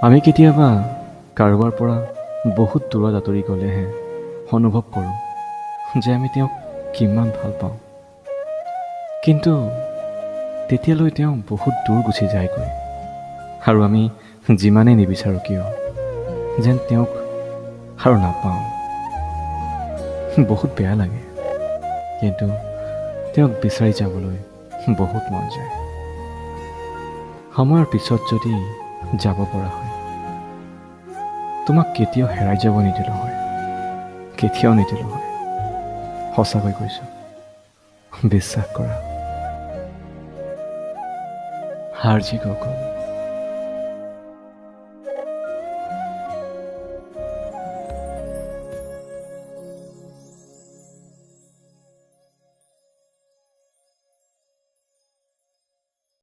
আমি কেতিয়াবা কাৰোবাৰ পৰা বহুত দূৰত আঁতৰি গ'লেহে অনুভৱ কৰোঁ যে আমি তেওঁক কিমান ভাল পাওঁ। কিন্তু তেতিয়ালৈ তেওঁ বহুত দূৰ গুচি যায়গৈ আৰু আমি যিমানেই নিবিচাৰোঁ কিয় যেন তেওঁক আৰু নাপাওঁ। বহুত বেয়া লাগে, কিন্তু তেওঁক বিচাৰি যাবলৈ বহুত মন যায়। সময়ৰ পিছত যদি যাব পৰা হয়, তোমাক কেতিয়াও হেৰাই যাব নিদিলোঁ হয়, কেতিয়াও নিদিলোঁ হয়। সঁচাকৈ কৈছোঁ, বিশ্বাস কৰা। হাৰ্জি গগৈ।